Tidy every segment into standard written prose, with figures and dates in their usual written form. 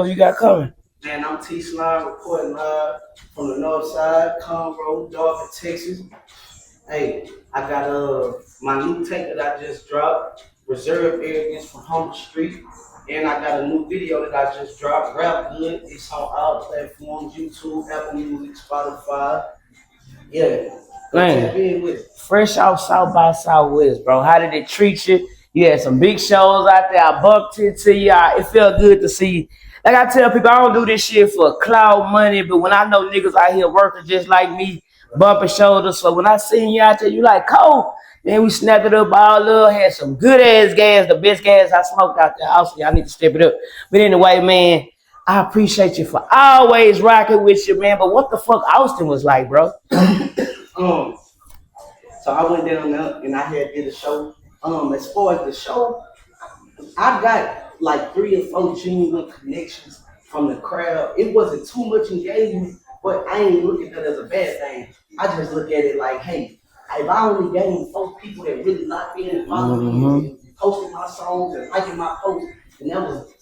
What you got coming? Man, I'm Tslime reporting live from the north side, Conroe, Darvin, Texas. Hey, I got my new tape that I just dropped, Reserve Arrogance from Humble Street. And I got a new video that I just dropped, Rap Good. It's on all platforms, YouTube, Apple Music, Spotify. Yeah. Man, fresh off South by Southwest, bro. How did it treat you? You had some big shows out there. I bumped into you. It felt good to see. Like I tell people, I don't do this shit for cloud money, but when I know niggas out here working just like me, bumping shoulders. So when I seen you out there, you like, Cole. Then we snapped it up all up, had some good ass gas, the best gas I smoked out there. Also, I need to step it up. But anyway, man, I appreciate you for always rocking with you, man. But what the fuck Austin was like, bro? So I went down there and I had did a show. As far as the show, I got like 3 or 4 genuine connections from the crowd. It wasn't too much engagement, but I ain't look at that as a bad thing. I just look at it like, hey, if I only gained 4 people that really locked in and following me and posting my songs and liking my posts, and that was,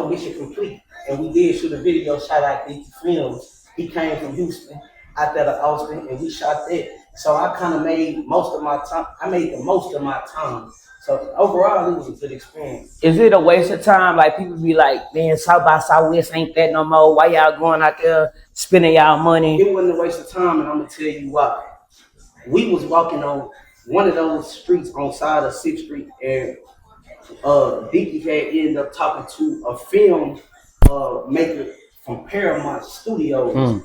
mission complete. And we did shoot a video, shout out to Films. He came from Houston, out there to Austin, and we shot that. So I kind of made most of my time. I made the most of my time. So overall, it was a good experience. Is it a waste of time? Like people be like, man, South by Southwest ain't that no more. Why y'all going out there spending y'all money? It wasn't a waste of time, and I'm gonna tell you why. We was walking on one of those streets on side of 6th Street, and Dickie had ended up talking to a film maker from Paramount Studios.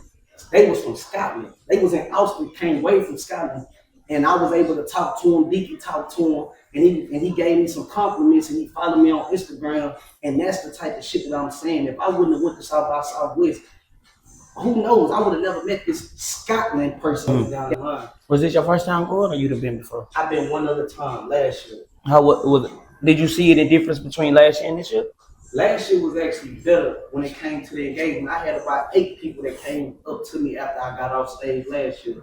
They was from Scotland. They was in Austin, came way from Scotland. And I was able to talk to him. Dickie talked to him. And he gave me some compliments and he followed me on Instagram. And that's the type of shit that I'm saying. If I wouldn't have went to South by Southwest, who knows? I would have never met this Scotland person down the line. Was this your first time going or you'd have been before? I've been one other time last year. How was it? Did you see any difference between last year and this year? Last year was actually better when it came to the engagement. I had about 8 people that came up to me after I got off stage last year.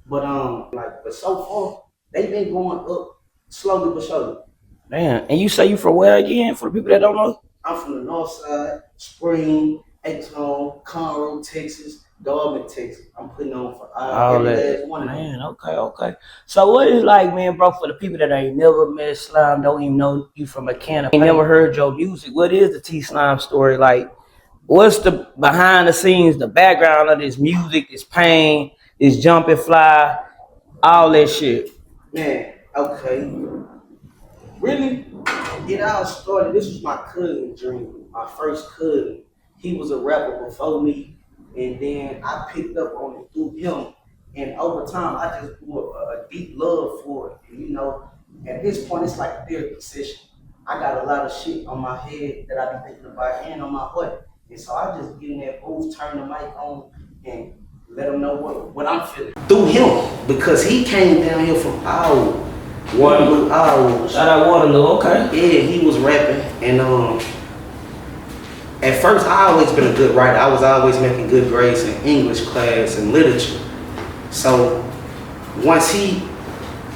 But but so far, they've been going up slowly but surely. Man, and you say you from where again? For the people that don't know, I'm from the north side, Spring, Exxon, Conroe, Texas, Darvin, Texas. I'm putting on for all that. Man, okay. So what is like, man, bro, for the people that ain't never met Slime, don't even know you from a can of ain't never heard your music, what is the Tslime story? Like, what's the behind the scenes, the background of this music, this pain, this jump and fly, all that shit? Man, okay. Really, it all started, this was my cousin's dream, my first cousin. He was a rapper before me. And then I picked up on it through him. And over time, I just grew a deep love for it. And, at this point, it's like a therapy session. I got a lot of shit on my head that I be thinking about and on my heart. And so I just get in that booth, turn the mic on, and let them know what I'm feeling. Through him, because he came down here from Waterloo, Iowa. Shout out Waterloo, okay. Yeah, he was rapping. And at first, I always been a good writer. I was always making good grades in English class and literature. So once he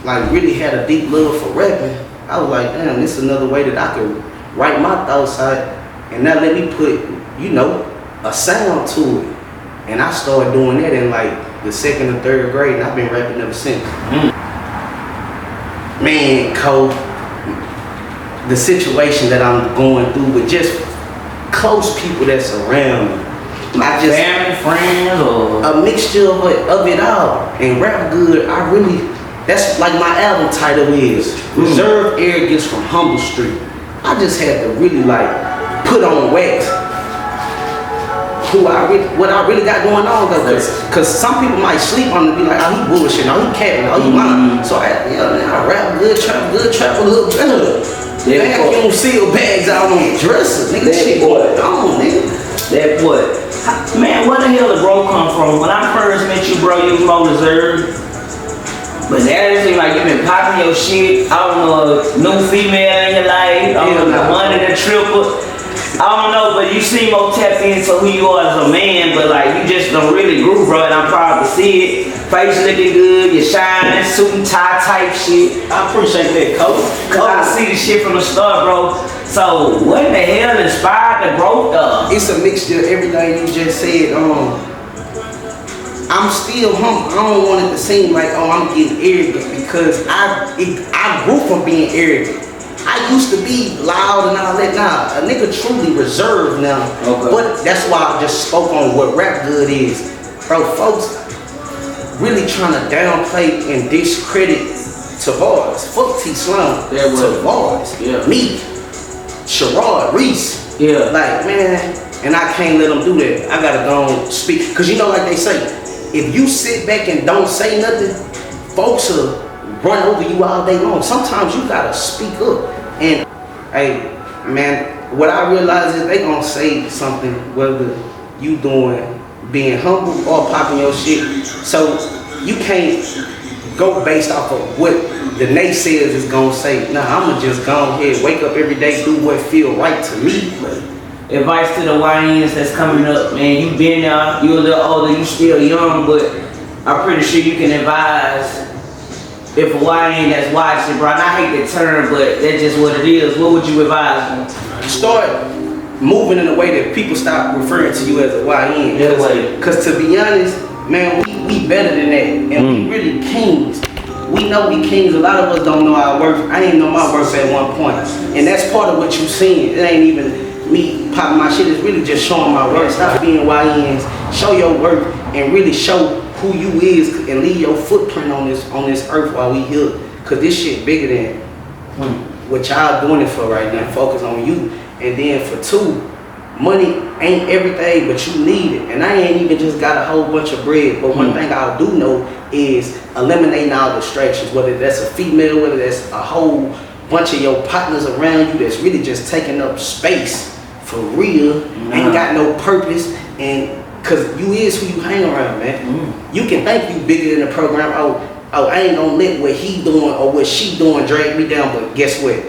really had a deep love for rapping, I was like, damn, this is another way that I could write my thoughts out. And now let me put, a sound to it. And I started doing that in like the 2nd or 3rd grade, and I've been rapping ever since. Man, Cole, the situation that I'm going through with just close people that's around me. Family, friends, or a mixture of it all. And Rap Good, that's like my album title is Reserve Arrogance from Humble Street. I just had to really put on wax what I really got going on though. Cause some people might sleep on it and be like, oh, he bullshit, oh, he capping, oh, he lying. So I rap good, trap a little better. Vacuum seal bags out on the dresser. Nigga, shit going on, nigga. That what? Man, where the hell did bro come from? When I first met you, bro, you was more reserved. But now it seems like you been popping your shit. I don't know, a new female in your life. I don't know, the money, the triple. I don't know, but you seem more tapped into who you are as a man, but you just don't really grew, bro, and I'm proud to see it. Face looking good, you shining, suit and tie type shit. I appreciate that, Cole. Cause I see the shit from the start, bro. So what the hell inspired the growth of? It's a mixture of everything you just said. I'm still humble. I don't want it to seem like, oh, I'm getting arrogant, because I grew from being arrogant. I used to be loud and all that. Nah, a nigga truly reserved now. Okay. But that's why I just spoke on what rap good is. Bro, folks really trying to downplay and discredit Tavares. Fuck Tslime. Tavares. Yeah. Me. Sherrod, Reese. Yeah. Like, man, and I can't let them do that. I gotta go and speak. Cause you know, like they say, if you sit back and don't say nothing, folks will run over you all day long. Sometimes you gotta speak up. And hey, man, what I realize is they gonna say something, whether you being humble or popping your shit. So you can't go based off of what the naysayers is gonna say. Nah, I'ma just go ahead, wake up every day, do what feel right to me. Advice to the YNs that's coming up, man. You been there, you a little older, you still young, but I'm pretty sure you can advise if a YN that's watching, bro. And I hate the term, but that's just what it is. What would you advise them? Start moving in a way that people stop referring to you as a YN. Because to be honest, man, we better than that, and we really kings. We know we kings. A lot of us don't know our worth. I didn't know my worth at one point, and that's part of what you seen. It ain't even me popping my shit. It's really just showing my worth. Stop being YNs. Show your worth and really show who you is, and leave your footprint on this earth while we here. Cause this shit bigger than what y'all doing it for right now. Focus on you. And then for two, money ain't everything, but you need it. And I ain't even just got a whole bunch of bread, but one thing I do know is eliminating all distractions, whether that's a female, whether that's a whole bunch of your partners around you that's really just taking up space for real, ain't got no purpose. And cause you is who you hang around, man. You can think you bigger than the program. Oh, I ain't gonna let what he doing or what she doing drag me down, but guess what?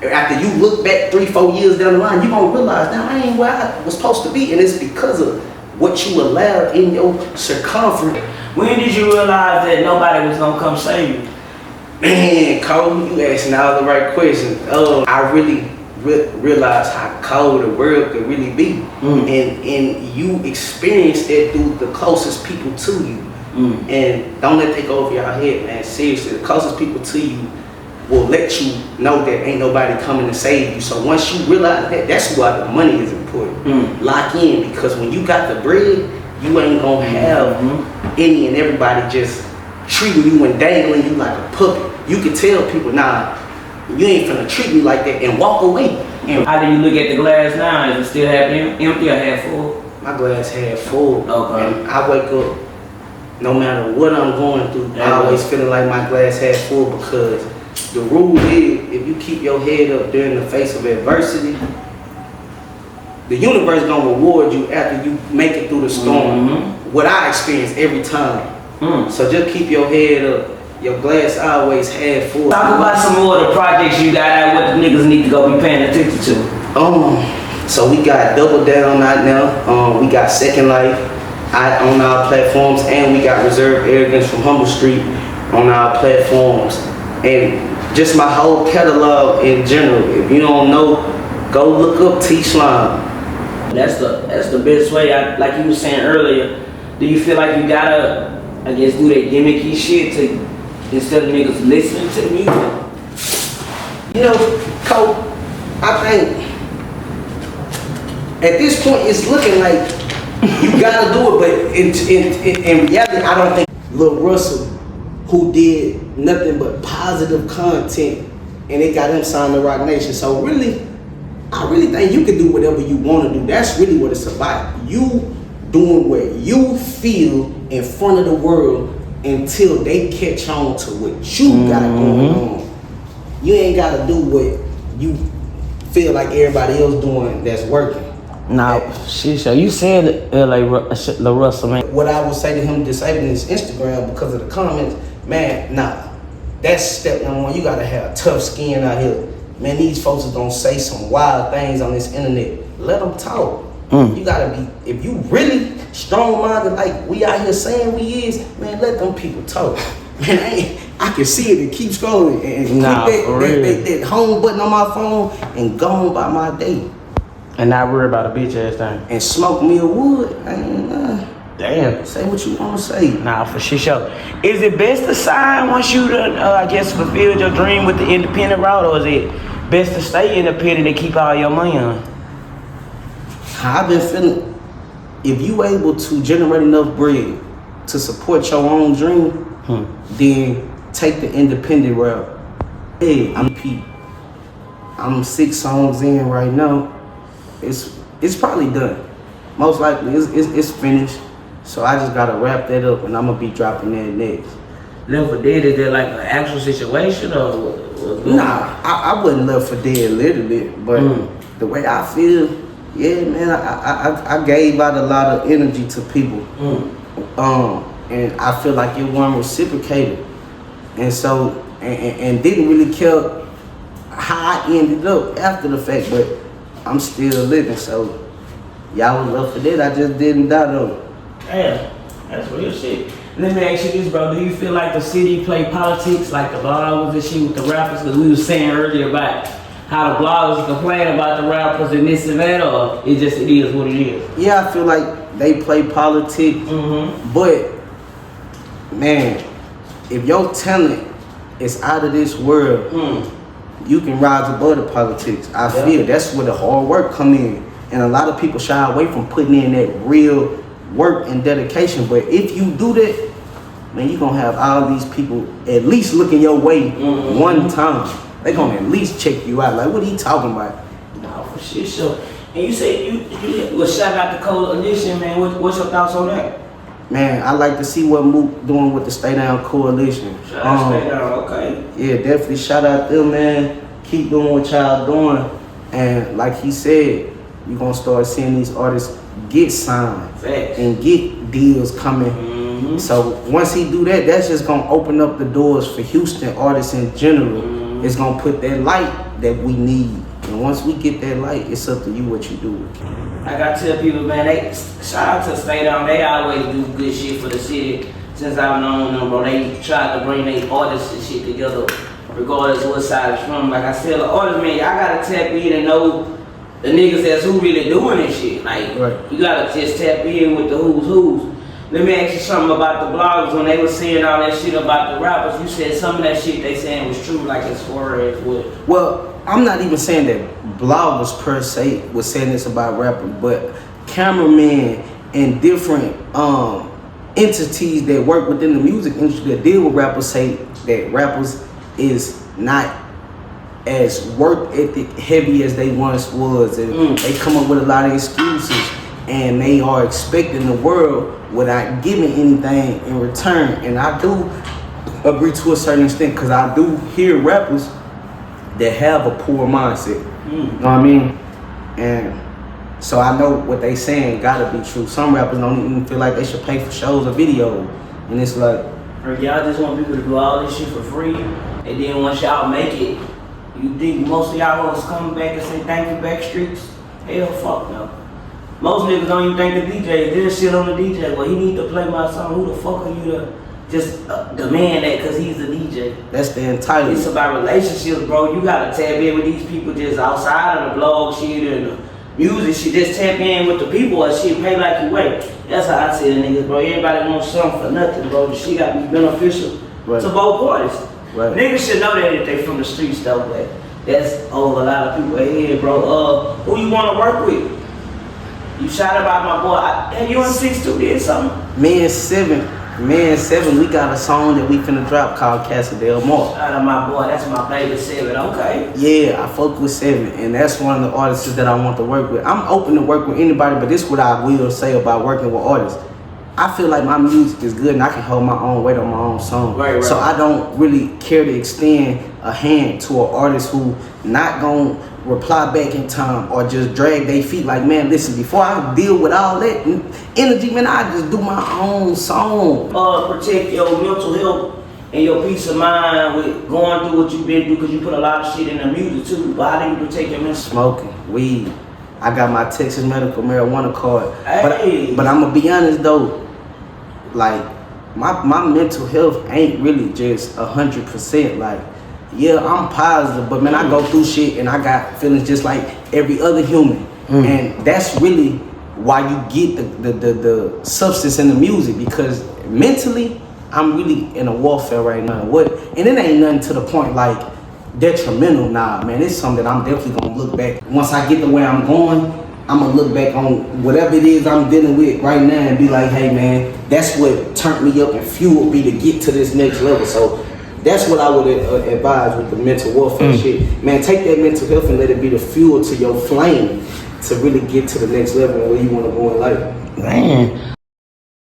After you look back 3-4 years down the line, you gonna realize, now I ain't where I was supposed to be, and it's because of what you allowed in your circumference. When did you realize that nobody was gonna come save you? Man, Cole, you asking all the right questions. I really realized how cold the world could really be, and you experience that through the closest people to you. And don't let that go over your head, man. Seriously, the closest people to you will let you know that ain't nobody coming to save you. So once you realize that, that's why the money is important. Lock in, because when you got the bread, you ain't gonna have any and everybody just treating you and dangling you like a puppet. You can tell people, nah, you ain't finna treat me like that, and walk away. And how do you look at the glass now? Is it still half empty or half full? My glass half full. Okay. And I wake up, no matter what I'm going through, I always feeling like my glass half full, because the rule is, if you keep your head up during the face of adversity, the universe gonna reward you after you make it through the storm. What I experience every time. So just keep your head up. Your glass always half full. Talk about some more of the projects you got out, what the niggas need to go be paying attention to. So we got Double Down out now. We got Second Life out on our platforms, and we got Reserve Arrogance from Humble Street on our platforms. And just my whole catalog in general. If you don't know, go look up Tslime. That's the best way. Like you were saying earlier, do you feel like you gotta, I guess, do that gimmicky shit to, instead of niggas listening to the music? You know, Cole, I think at this point it's looking like you gotta do it, but in reality, I don't think Lil Russell, who did nothing but positive content, and it got him signed to Rock Nation. So really, I really think you can do whatever you want to do. That's really what it's about. You doing what you feel in front of the world until they catch on to what you got going on. You ain't got to do what you feel like everybody else doing that's working. Nah, shit, so you said like Lil Russell, man. What I would say to him disabling his Instagram because of the comments, man, nah. That's step number one. You gotta have tough skin out here. Man, these folks are gonna say some wild things on this internet. Let them talk. You gotta be, if you really strong-minded like we out here saying we is, man, let them people talk. man, I can see it. It keeps going and for click that home button on my phone and go on by my day. And not worry about a bitch ass thing. And smoke me a wood. Damn. Say what you want to say. Nah, for sure. Is it best to sign once you done, I guess, fulfilled your dream with the independent route, or is it best to stay independent and keep all your money on? I've been feeling, if you able to generate enough bread to support your own dream, then take the independent route. Hey, I'm Pete. I'm 6 songs in right now. It's probably done. Most likely it's finished. So I just gotta wrap that up and I'm gonna be dropping that next. Left for Dead, is that like an actual situation or what? Nah, I wouldn't Left for Dead literally, but the way I feel, yeah, man, I gave out a lot of energy to people. And I feel like it wasn't reciprocated. And so, and didn't really care how I ended up after the fact, but I'm still living, so y'all was Left for Dead, I just didn't die though. Damn, that's real shit. Let me ask you this, bro. Do you feel like the city play politics like the bloggers and shit with the rappers? Because we was saying earlier about how the bloggers complain about the rappers and this and that, or it is what it is? Yeah, I feel like they play politics, but man, if your talent is out of this world, you can rise above the politics. I feel that's where the hard work come in. And a lot of people shy away from putting in that real work and dedication. But if you do that, man, you're gonna have all these people at least looking your way one time. They gonna at least check you out. Like, what are you talking about? No, for shit, sure. And you said you well, shout out to Coalition, man. What's your thoughts on that? Man, I like to see what Mook doing with the Stay Down Coalition. Shout out Stay Down, okay. Yeah, definitely shout out them, man. Keep doing what y'all doing. And like he said, you're gonna start seeing these artists get signed and get deals coming. So once he do that, that's just gonna open up the doors for Houston artists in general. It's gonna put that light that we need. And once we get that light, it's up to you what you do. I gotta tell people, man, they shout out to Stay Down. They always do good shit for the city. Since I've known them, bro, they try to bring their artists and shit together, regardless of what side it's from. Like I said, the artists, man, I gotta tap in and know the niggas that's who really doing this shit. Like, you gotta just tap in with the who's. Let me ask you something about the bloggers. When they were saying all that shit about the rappers, you said some of that shit they saying was true, like as far as what? Well, I'm not even saying that bloggers per se was saying this about rappers, but cameramen and different entities that work within the music industry that deal with rappers say that rappers is not as work ethic heavy as they once was, and they come up with a lot of excuses, and they are expecting the world without giving anything in return. And I do agree to a certain extent, because I do hear rappers that have a poor mindset. You know what I mean? And so I know what they saying gotta be true. Some rappers don't even feel like they should pay for shows or videos, and it's like, or y'all just want people to do all this shit for free, and then once y'all make it, you think most of y'all gonna come back and say thank you Backstreets? Hell fuck no. Most niggas don't even thank the DJ. There's shit on the DJ. Well, he need to play my song. Who the fuck are you to just demand that because he's the DJ? that's the entitlement. It's about relationships, bro. You gotta tap in with these people just outside of the blog shit and the music shit. Just tap in with the people and shit. Pay like you wait. That's how I see the niggas, bro. Everybody wants something for nothing, bro. The shit gotta be beneficial to both parties. Niggas should know that if they from the streets though, but that's over a lot of people ahead, bro. Who you wanna work with? You shout about my boy. Hey, you on 6'2" did something? Me and Seven, we got a song that we finna drop called Casa Del Mar. Shout out my boy, that's my baby 7, okay. Yeah, I fuck with Seven, and that's one of the artists that I want to work with. I'm open to work with anybody, but this is what I will say about working with artists. I feel like my music is good and I can hold my own weight on my own song. Right. So I don't really care to extend a hand to an artist who not gonna reply back in time or just drag their feet. Like, man, listen, before I deal with all that energy, man, I just do my own song. Protect your mental health and your peace of mind with going through what you've been through, because you put a lot of shit in the music too. But how do you protect your mental? Smoking, weed. I got my Texas medical marijuana card. Hey. But I'm gonna be honest though, like, my mental health ain't really just 100%. Like, yeah, I'm positive, but man, I go through shit and I got feelings just like every other human. And that's really why you get the substance in the music, because mentally I'm really in a warfare right now. And it ain't nothing to the point like detrimental. Nah, man, it's something that I'm definitely gonna look back once I get to where I'm going. I'm gonna look back on whatever it is I'm dealing with right now and be like, hey man, that's what turned me up and fueled me to get to this next level. So that's what I would advise with the mental warfare shit. Man, take that mental health and let it be the fuel to your flame to really get to the next level and where you want to go in life. Man.